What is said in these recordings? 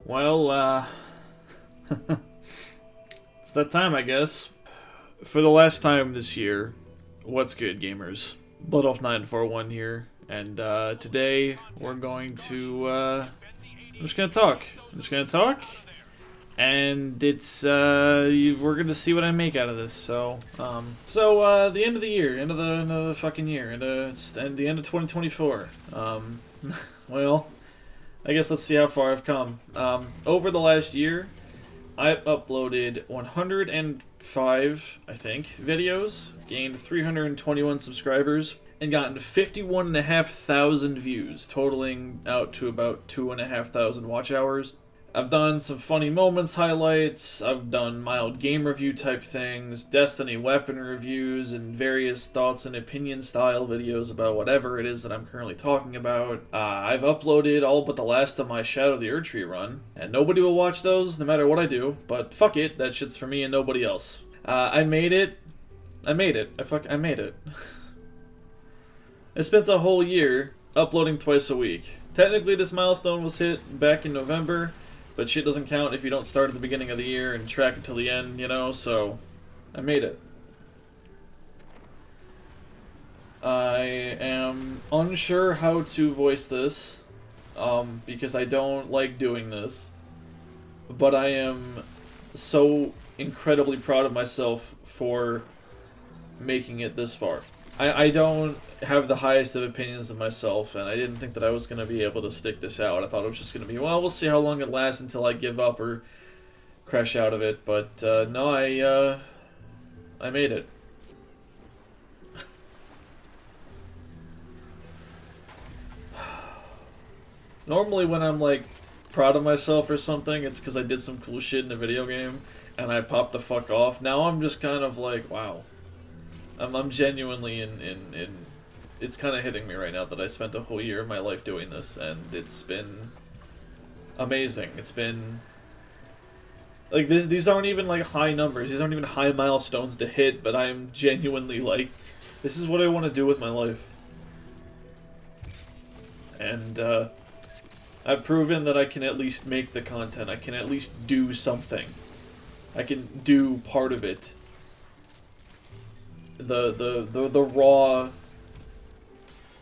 Well, it's that time, I guess. For the last time this year, what's good, gamers? Bloodolf941 here, and today we're going to, I'm just gonna talk. And it's, we're gonna see what I make out of this, so, the end of the year, end of the fucking year, it's the end of 2024, well, I guess let's see how far I've come. Over the last year, I've uploaded 105, I think, videos, gained 321 subscribers, and gotten 51,500 views, totaling out to about 2,500 watch hours. I've done some funny moments highlights, I've done mild game review type things, Destiny weapon reviews, and various thoughts and opinion style videos about whatever it is that I'm currently talking about. I've uploaded all but the last of my Shadow of the Erdtree run, and nobody will watch those no matter what I do, but fuck it, that shit's for me and nobody else. I made it. I made it. I spent a whole year uploading twice a week. Technically this milestone was hit back in November, but shit doesn't count if you don't start at the beginning of the year and track it till the end, you know, so I made it. I am unsure how to voice this, because I don't like doing this, but I am so incredibly proud of myself for making it this far. I don't have the highest of opinions of myself, and I didn't think that I was going to be able to stick this out. I thought it was just going to be, well, we'll see how long it lasts until I give up or crash out of it, but no, I made it. Normally when I'm, like, proud of myself or something, it's because I did some cool shit in a video game, and I popped the fuck off. Now I'm just kind of like, wow. I'm genuinely it's kind of hitting me right now that I spent a whole year of my life doing this, and it's been amazing. It's been, like, these aren't even, like, high numbers. These aren't even high milestones to hit, but I am genuinely, like, this is what I want to do with my life. And, I've proven that I can at least make the content. I can at least do something. I can do part of it. The raw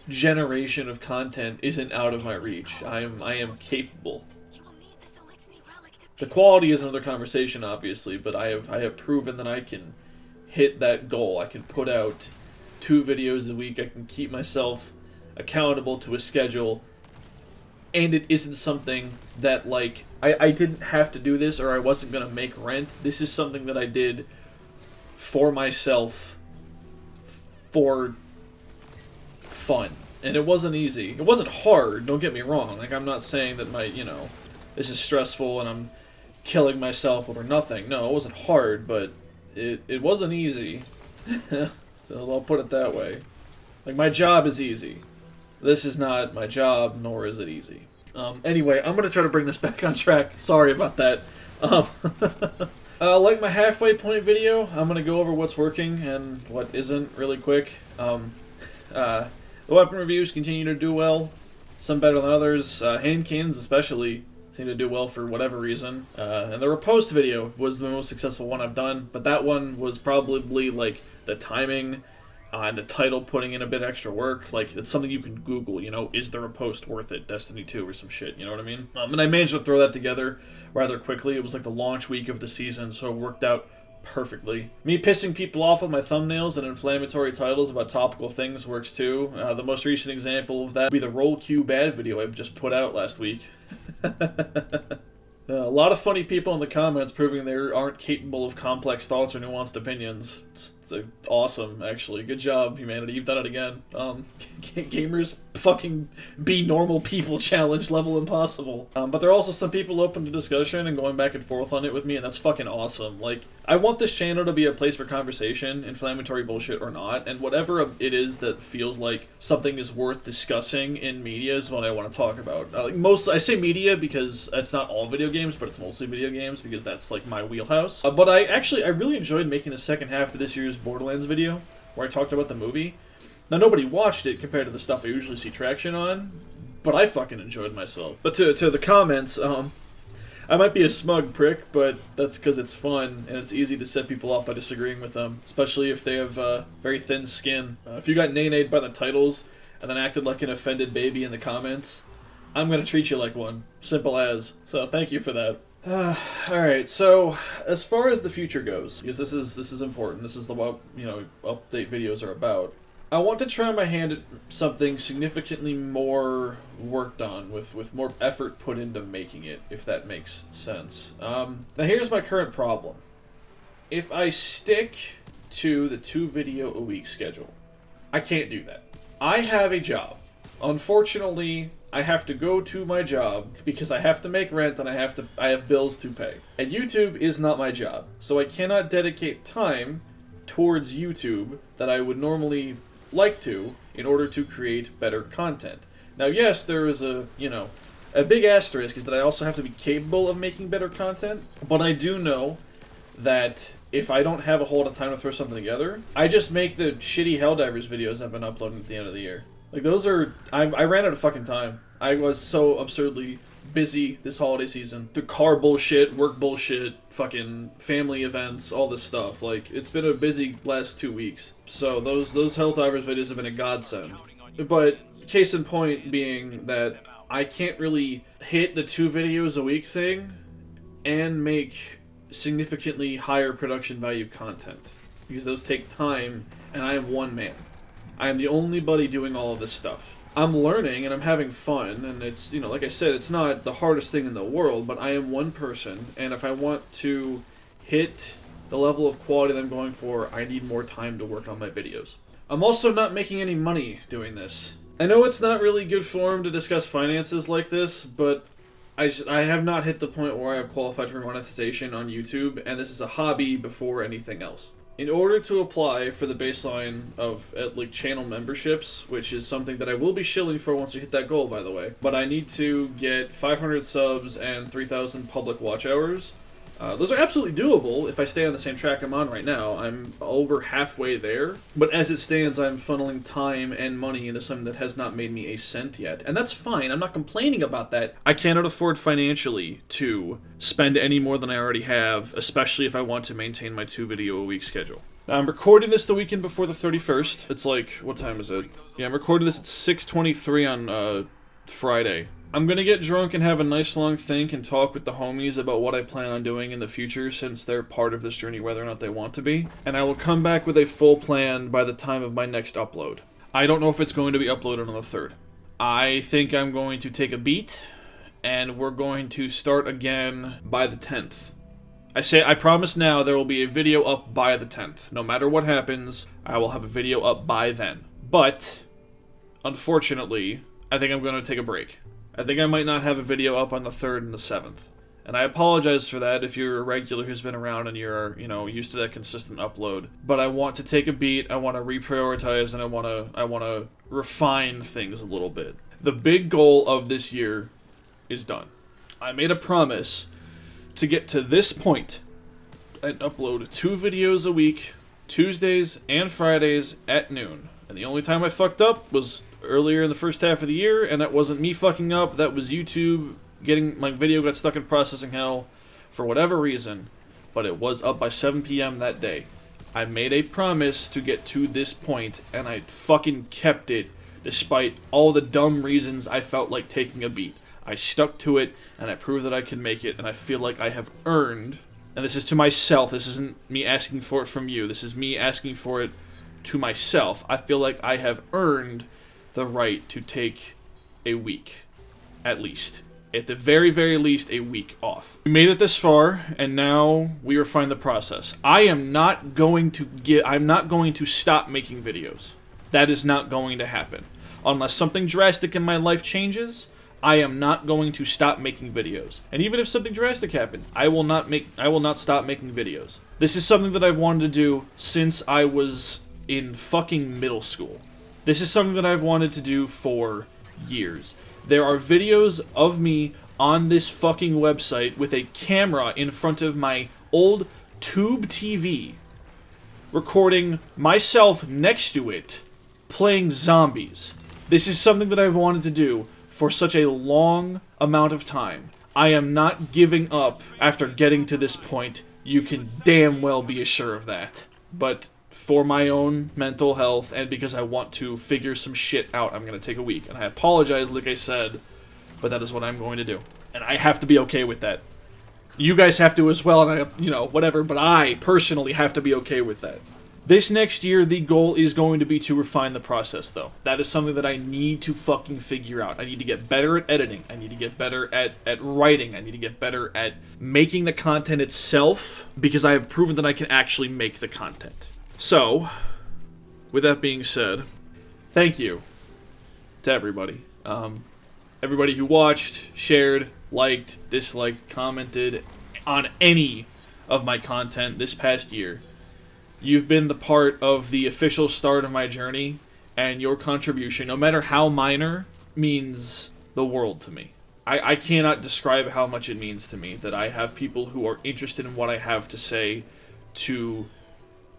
generation of content isn't out of my reach. I am capable. The quality is another conversation, obviously, but I have proven that I can hit that goal. I can put out 2 videos a week. I can keep myself accountable to a schedule, and it isn't something that, like, I didn't have to do this or I wasn't gonna make rent. This is something that I did for myself, for fun. And it wasn't easy. It wasn't hard, don't get me wrong. Like, I'm not saying that this is stressful and I'm killing myself over nothing. No, it wasn't hard, but it wasn't easy. So I'll put it that way. Like, my job is easy. This is not my job, nor is it easy. Anyway, I'm gonna try to bring this back on track. Sorry about that. Like my halfway point video, I'm gonna go over what's working and what isn't really quick. The weapon reviews continue to do well, some better than others. Hand cannons especially seem to do well for whatever reason. And the riposte video was the most successful one I've done, but that one was probably, like, the timing and the title putting in a bit extra work. Like, it's something you can Google, you know, is the riposte worth it, Destiny 2 or some shit, you know what I mean? And I managed to throw that together rather quickly. It was like the launch week of the season, so it worked out perfectly. Me pissing people off with my thumbnails and inflammatory titles about topical things works too. The most recent example of that would be the Roll Q Bad video I just put out last week. A lot of funny people in the comments proving they aren't capable of complex thoughts or nuanced opinions. It's awesome, actually. Good job, humanity. You've done it again. Gamers fucking be normal people challenge level impossible. But there are also some people open to discussion and going back and forth on it with me, and that's fucking awesome. Like, I want this channel to be a place for conversation, inflammatory bullshit or not, and whatever it is that feels like something is worth discussing in media is what I want to talk about. I say media because it's not all video games, but it's mostly video games because that's, like, my wheelhouse. But I really enjoyed making the second half of this year's Borderlands video, where I talked about the movie. Now, nobody watched it compared to the stuff I usually see traction on, but I fucking enjoyed myself. But to the comments, I might be a smug prick, but that's because it's fun, and it's easy to set people off by disagreeing with them, especially if they have very thin skin. If you got nay-nayed by the titles, and then acted like an offended baby in the comments, I'm gonna treat you like one. Simple as. So thank you for that. Alright, so as far as the future goes, because this is important, this is what, update videos are about, I want to try my hand at something significantly more worked on, with more effort put into making it, if that makes sense. Now here's my current problem. If I stick to the 2-video-a-week schedule, I can't do that. I have a job. Unfortunately, I have to go to my job because I have to make rent and I have bills to pay. And YouTube is not my job, so I cannot dedicate time towards YouTube that I would normally like to in order to create better content. Now, yes, there is a big asterisk is that I also have to be capable of making better content, but I do know that if I don't have a whole lot of time to throw something together, I just make the shitty Helldivers videos I've been uploading at the end of the year. Like, those are... I ran out of fucking time. I was so absurdly busy this holiday season. The car bullshit, work bullshit, fucking family events, all this stuff. Like, it's been a busy last 2 weeks. So those Helldivers videos have been a godsend. But case in point being that I can't really hit the 2 videos a week thing and make significantly higher production value content. Because those take time, and I am one man. I am the only buddy doing all of this stuff. I'm learning and I'm having fun, and it's, like I said, it's not the hardest thing in the world, but I am one person, and if I want to hit the level of quality that I'm going for, I need more time to work on my videos. I'm also not making any money doing this. I know it's not really good form to discuss finances like this, but I have not hit the point where I have qualified for monetization on YouTube, and this is a hobby before anything else. In order to apply for the baseline of channel memberships, which is something that I will be shilling for once we hit that goal, by the way, but I need to get 500 subs and 3,000 public watch hours. Those are absolutely doable if I stay on the same track I'm on right now. I'm over halfway there, but as it stands, I'm funneling time and money into something that has not made me a cent yet. And that's fine, I'm not complaining about that. I cannot afford financially to spend any more than I already have, especially if I want to maintain my 2-video-a-week schedule. Now, I'm recording this the weekend before the 31st. It's like, what time is it? Yeah, I'm recording this at 6:23 on Friday. I'm gonna get drunk and have a nice long think and talk with the homies about what I plan on doing in the future, since they're part of this journey whether or not they want to be. And I will come back with a full plan by the time of my next upload. I don't know if it's going to be uploaded on the 3rd. I think I'm going to take a beat, and we're going to start again by the 10th. I promise now there will be a video up by the 10th. No matter what happens, I will have a video up by then. But, unfortunately, I think I'm going to take a break. I think I might not have a video up on the 3rd and the 7th. And I apologize for that if you're a regular who's been around and you're, used to that consistent upload. But I want to take a beat, I want to reprioritize, and I want to refine things a little bit. The big goal of this year is done. I made a promise to get to this point and upload 2 videos a week, Tuesdays and Fridays at noon. And the only time I fucked up was earlier in the first half of the year, and that wasn't me fucking up, that was YouTube my video got stuck in processing hell for whatever reason, but it was up by 7 p.m. that day. I made a promise to get to this point, and I fucking kept it, despite all the dumb reasons I felt like taking a beat. I stuck to it, and I proved that I could make it, and I feel like I have earned, and this is to myself, this isn't me asking for it from you, this is me asking for it to myself. I feel like I have earned the right to take a week, at least. At the very, very least, a week off. We made it this far, and now we refine the process. I'm not going to stop making videos. That is not going to happen. Unless something drastic in my life changes, I am not going to stop making videos. And even if something drastic happens, I will not stop making videos. This is something that I've wanted to do since I was in fucking middle school. This is something that I've wanted to do for years. There are videos of me on this fucking website with a camera in front of my old tube TV, recording myself next to it, playing zombies. This is something that I've wanted to do for such a long amount of time. I am not giving up after getting to this point. You can damn well be assured of that. But for my own mental health and because I want to figure some shit out, I'm going to take a week. And I apologize, like I said, but that is what I'm going to do. And I have to be okay with that. You guys have to as well, and whatever, but I personally have to be okay with that. This next year, the goal is going to be to refine the process, though. That is something that I need to fucking figure out. I need to get better at editing. I need to get better at writing. I need to get better at making the content itself, because I have proven that I can actually make the content. So, with that being said, thank you to everybody. Everybody who watched, shared, liked, disliked, commented on any of my content this past year. You've been the part of the official start of my journey, and your contribution, no matter how minor, means the world to me. I cannot describe how much it means to me that I have people who are interested in what I have to say to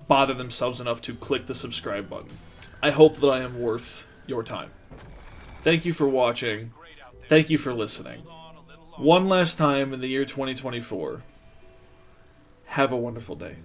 bother themselves enough to click the subscribe button. I hope that I am worth your time. Thank you for watching. Thank you for listening. One last time in the year 2024. Have a wonderful day.